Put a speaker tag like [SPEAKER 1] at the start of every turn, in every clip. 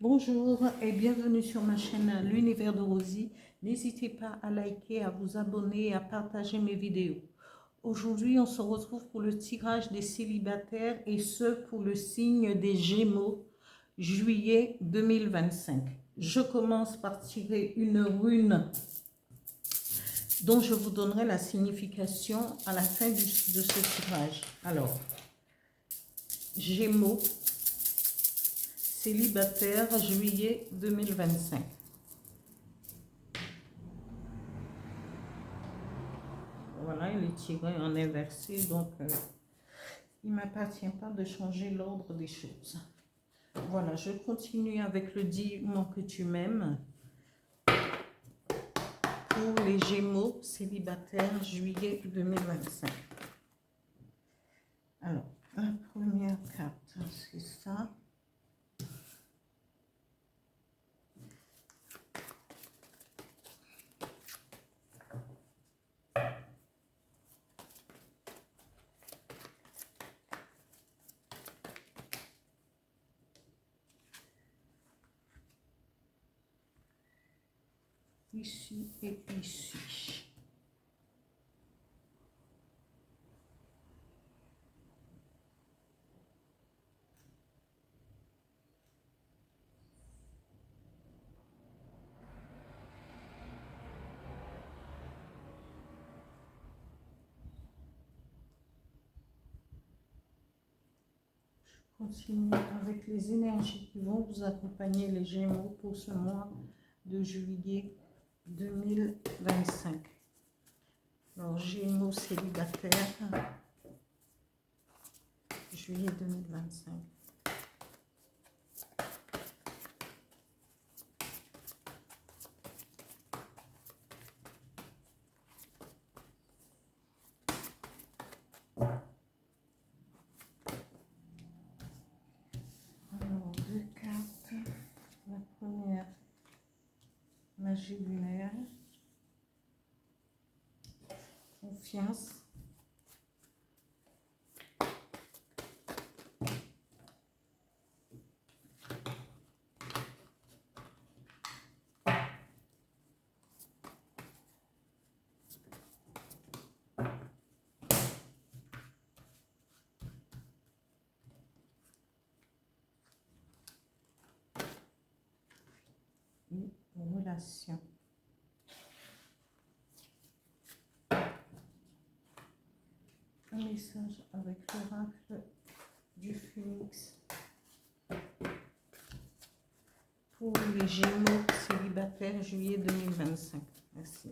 [SPEAKER 1] Bonjour et bienvenue sur ma chaîne L'Univers de Rosie. N'hésitez pas à liker, à vous abonner et à partager mes vidéos. Aujourd'hui, on se retrouve pour le tirage des célibataires et ce pour le signe des Gémeaux, juillet 2025. Je commence par tirer une rune dont je vous donnerai la signification à la fin de ce tirage. Alors, Gémeaux, célibataire, juillet 2025. Voilà, il est tiré en inversé, donc il ne m'appartient pas de changer l'ordre des choses. Voilà, je continue avec le dis-moi que tu m'aimes. Pour les Gémeaux, célibataires, juillet 2025. Alors, la première carte, c'est ça. Ici et ici. Je continue avec les énergies qui vont vous accompagner, les Gémeaux, pour ce mois de juillet 2025. Alors, Gémeaux célibataire, juillet 2025. Alors, deux cartes. La première, magie lunaire, confiance. Relation. Un message avec l'oracle du Phénix pour les Gémeaux célibataires juillet 2025. Merci.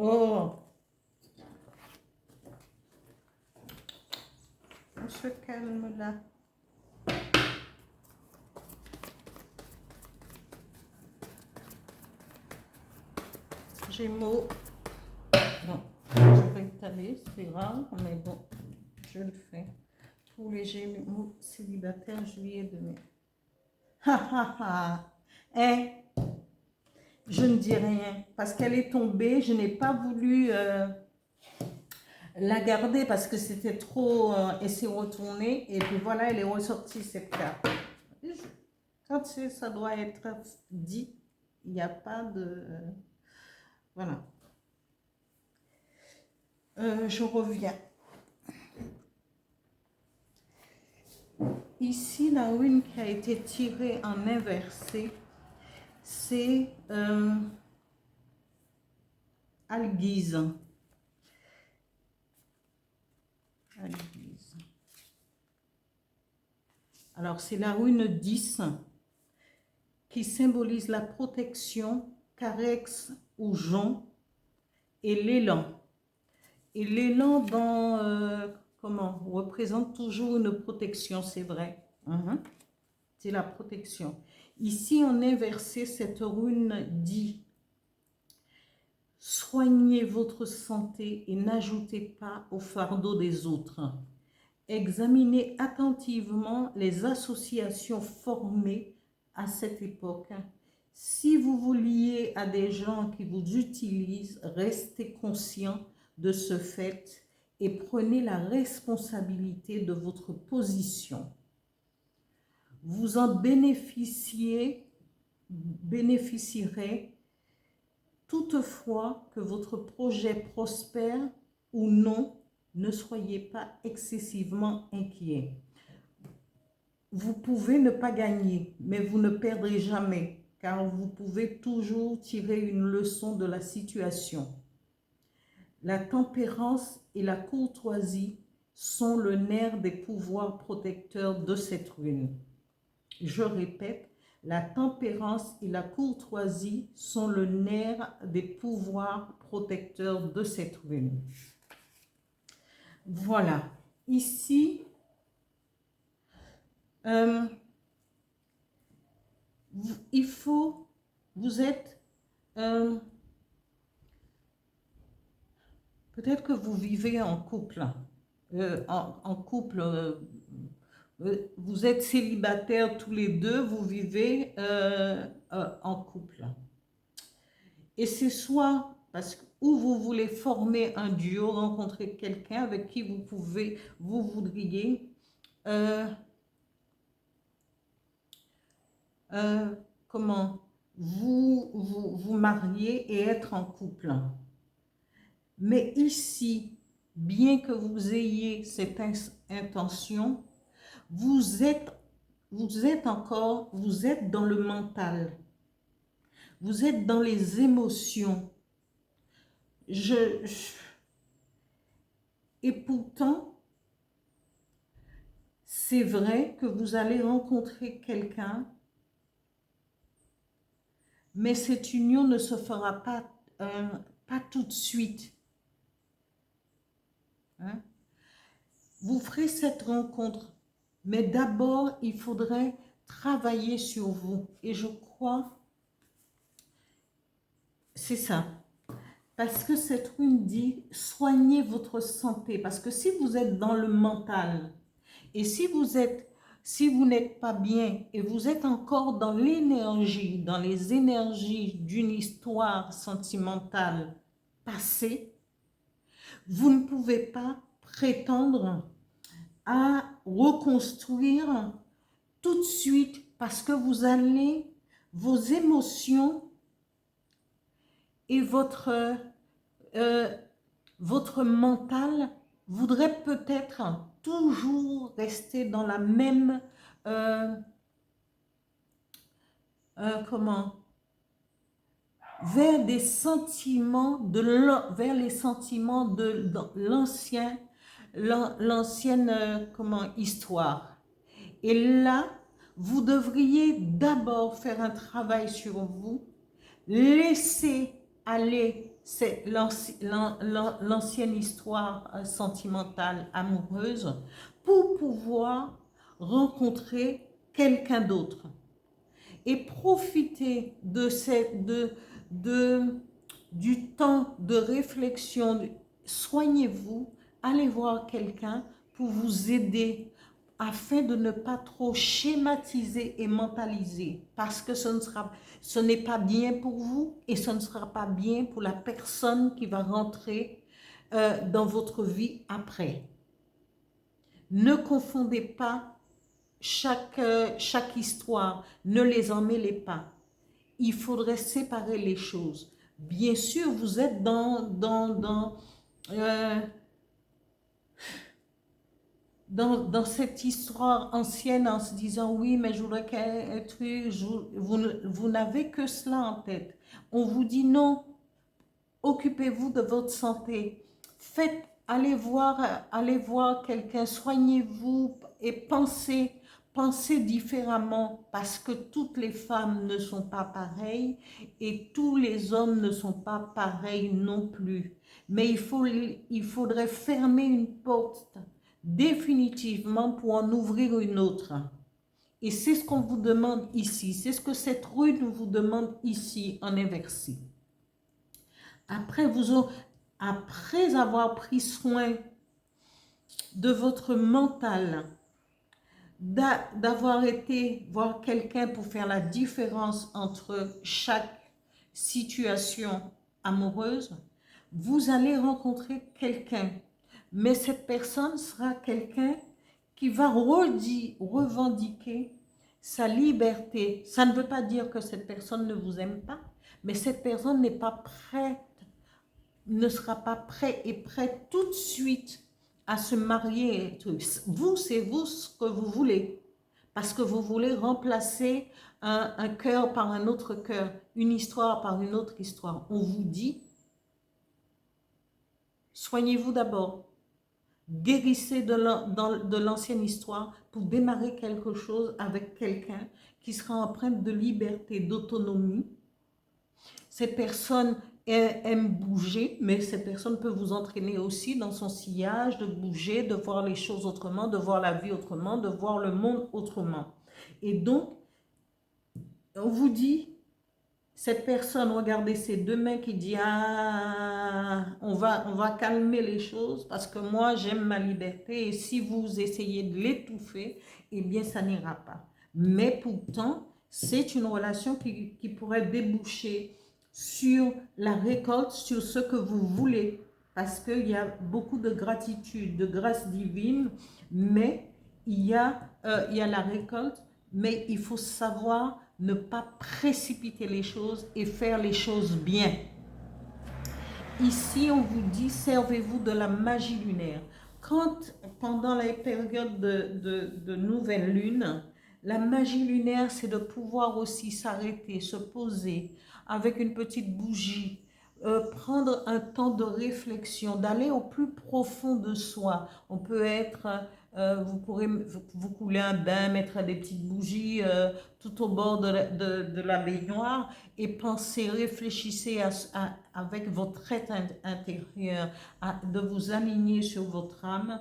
[SPEAKER 1] Oh, on se calme là. Gémeaux. Bon, je vais étaler, c'est grave, mais bon, je le fais. Pour les Gémeaux célibataires juillet 2000. Ha ha ha. Eh, je ne dis rien parce qu'elle est tombée. Je n'ai pas voulu la garder parce que c'était trop. Et s'est retournée. Et puis voilà, elle est ressortie cette carte. Quand ça doit être dit, il n'y a pas de. Voilà. Je reviens. Ici, la rune qui a été tirée en inversé, c'est Alguise. Alguise. Alors, c'est la rune 10 qui symbolise la protection, carex ou jonc et l'élan. Et l'élan dans comment représente toujours une protection, c'est vrai. C'est la protection. Ici, en inversé, cette rune dit: soignez votre santé et n'ajoutez pas au fardeau des autres. Examinez attentivement les associations formées à cette époque. Si vous vous liez à des gens qui vous utilisent, restez conscient de ce fait et prenez la responsabilité de votre position. Vous en bénéficierez toutefois que votre projet prospère ou non. Ne soyez pas excessivement inquiet. Vous pouvez ne pas gagner, mais vous ne perdrez jamais, car vous pouvez toujours tirer une leçon de la situation. La tempérance et la courtoisie sont le nerf des pouvoirs protecteurs de cette rune. Je répète, la tempérance et la courtoisie sont le nerf des pouvoirs protecteurs de cette rune. Voilà. Ici, il faut, vous êtes, peut-être que vous vivez en couple, vous êtes célibataires tous les deux, vous vivez en couple. Et c'est soit parce que ou vous voulez former un duo, rencontrer quelqu'un avec qui vous voudriez vous marier et être en couple. Mais ici, bien que vous ayez cette intention, vous êtes dans le mental. Vous êtes dans les émotions. Et pourtant, c'est vrai que vous allez rencontrer quelqu'un, mais cette union ne se fera pas tout de suite. Hein? Vous ferez cette rencontre, mais d'abord, il faudrait travailler sur vous. Et je crois, c'est ça. Parce que cette rune dit, soignez votre santé. Parce que si vous êtes dans le mental, et si vous n'êtes pas bien, et vous êtes encore dans l'énergie, dans les énergies d'une histoire sentimentale passée, vous ne pouvez pas prétendre à reconstruire tout de suite parce que vos émotions et votre mental voudrait peut-être toujours rester dans la même vers les sentiments de l'ancienne histoire. Et là, vous devriez d'abord faire un travail sur vous, laisser aller l'ancienne histoire sentimentale, amoureuse, pour pouvoir rencontrer quelqu'un d'autre. Et profiter du temps de réflexion. Soignez-vous, allez voir quelqu'un pour vous aider afin de ne pas trop schématiser et mentaliser, parce que ce n'est pas bien pour vous et ce ne sera pas bien pour la personne qui va rentrer dans votre vie après. Ne confondez pas chaque histoire, ne les emmêlez pas. Il faudrait séparer les choses. Bien sûr, vous êtes dans cette histoire ancienne en se disant oui, mais je voudrais qu'un truc, vous n'avez que cela en tête. On vous dit non, occupez-vous de votre santé. Allez voir quelqu'un, soignez-vous et pensez différemment, parce que toutes les femmes ne sont pas pareilles et tous les hommes ne sont pas pareils non plus. Mais il faudrait fermer une porte définitivement pour en ouvrir une autre. Et c'est ce qu'on vous demande ici. C'est ce que cette rune vous demande ici en inversé. Après avoir pris soin de votre mental, d'avoir été voir quelqu'un pour faire la différence entre chaque situation amoureuse, vous allez rencontrer quelqu'un. Mais cette personne sera quelqu'un qui va revendiquer sa liberté. Ça ne veut pas dire que cette personne ne vous aime pas, mais cette personne n'est pas prête, ne sera pas prêt et prête tout de suite à se marier. Vous, c'est vous ce que vous voulez, parce que vous voulez remplacer un cœur par un autre cœur, une histoire par une autre histoire. On vous dit, soignez-vous d'abord. Guérissez de l'ancienne histoire pour démarrer quelque chose avec quelqu'un qui sera empreinte de liberté, d'autonomie. Cette personne aime bouger, mais cette personne peut vous entraîner aussi dans son sillage, de bouger, de voir les choses autrement, de voir la vie autrement, de voir le monde autrement. Et donc, on vous dit, cette personne, regardez ces deux mains qui dit, ah, on va calmer les choses parce que moi, j'aime ma liberté et si vous essayez de l'étouffer, eh bien, ça n'ira pas. Mais pourtant, c'est une relation qui pourrait déboucher sur la récolte, sur ce que vous voulez, parce qu'il y a beaucoup de gratitude, de grâce divine, mais il y a la récolte, mais il faut savoir ne pas précipiter les choses et faire les choses bien. Ici, on vous dit, servez-vous de la magie lunaire. Quand, pendant les périodes de nouvelle lune, la magie lunaire, c'est de pouvoir aussi s'arrêter, se poser avec une petite bougie, prendre un temps de réflexion, d'aller au plus profond de soi. On peut être, vous pourrez vous couler un bain, mettre des petites bougies tout au bord de la baignoire et pensez, réfléchissez avec votre être intérieur, de vous aligner sur votre âme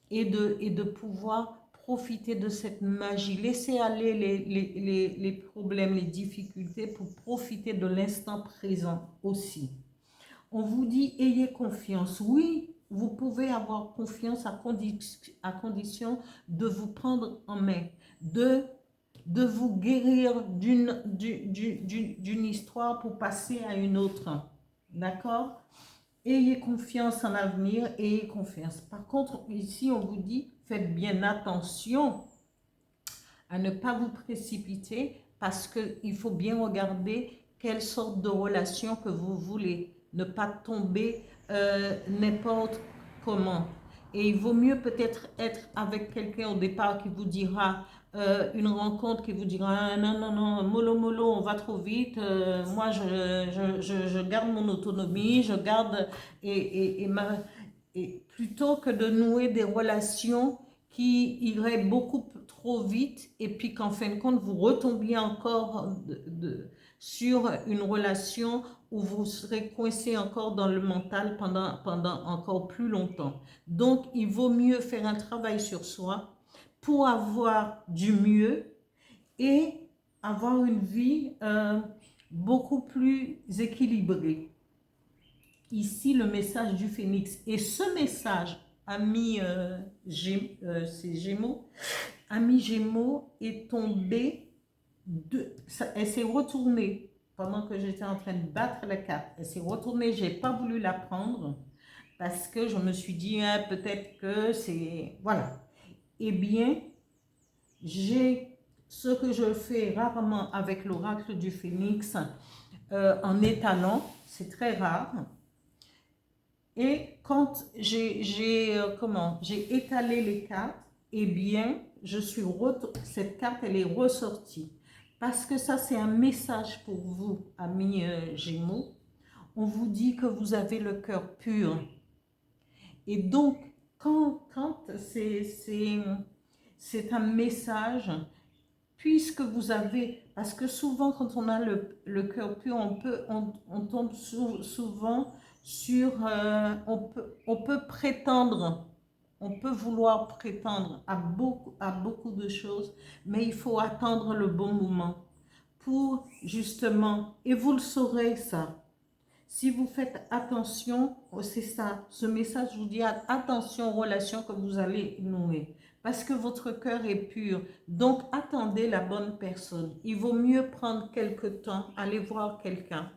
[SPEAKER 1] et de pouvoir profiter de cette magie. Laissez aller les problèmes, les difficultés pour profiter de l'instant présent aussi. On vous dit, ayez confiance. Oui, vous pouvez avoir confiance à condition de vous prendre en main, de vous guérir d'une histoire pour passer à une autre. D'accord? Ayez confiance en l'avenir, ayez confiance. Par contre, ici, on vous dit, faites bien attention à ne pas vous précipiter parce qu'il faut bien regarder quelle sorte de relation que vous voulez. Ne pas tomber n'importe comment. Et il vaut mieux peut-être être avec quelqu'un au départ qui vous dira, une rencontre qui vous dira, ah, non, non, non, mollo, on va trop vite, moi je garde mon autonomie, je garde, et plutôt que de nouer des relations qui iraient beaucoup trop vite et puis qu'en fin de compte vous retombiez encore sur une relation où vous serez coincé encore dans le mental pendant encore plus longtemps. Donc, il vaut mieux faire un travail sur soi pour avoir du mieux et avoir une vie beaucoup plus équilibrée. Ici, le message du phénix. Et ce message, ami Gémeaux, ami Gémeaux est tombé, elle s'est retournée pendant que j'étais en train de battre la carte. Elle s'est retournée, je n'ai pas voulu la prendre parce que je me suis dit, hein, peut-être que c'est... Voilà. Eh bien, j'ai ce que je fais rarement avec l'oracle du phénix en étalant, c'est très rare. Et quand j'ai étalé les cartes, eh bien, cette carte, elle est ressortie. Parce que ça, c'est un message pour vous, amis Gémeaux. On vous dit que vous avez le cœur pur. Et donc, quand c'est un message, puisque vous avez... Parce que souvent, quand on a le cœur pur, on tombe souvent sur... on peut prétendre On peut vouloir prétendre à beaucoup de choses, mais il faut attendre le bon moment pour justement, et vous le saurez ça, si vous faites attention, c'est ça, ce message vous dit attention aux relations que vous allez nouer, parce que votre cœur est pur, donc attendez la bonne personne. Il vaut mieux prendre quelque temps, aller voir quelqu'un,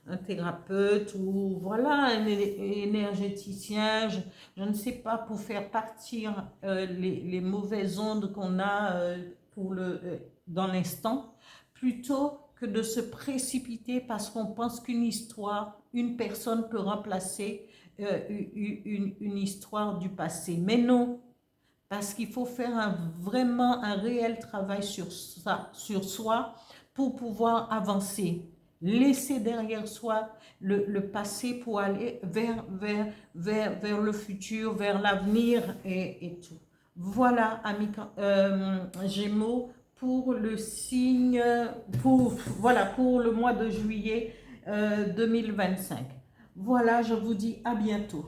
[SPEAKER 1] un thérapeute ou voilà, un énergéticien, je ne sais pas, pour faire partir les mauvaises ondes qu'on a dans l'instant, plutôt que de se précipiter parce qu'on pense qu'une histoire, une personne peut remplacer une histoire du passé. Mais non, parce qu'il faut faire vraiment un réel travail sur soi pour pouvoir avancer. Laisser derrière soi le passé pour aller vers le futur, vers l'avenir et tout. Voilà, amis Gémeaux, pour le signe, voilà, pour le mois de juillet 2025. Voilà, je vous dis à bientôt.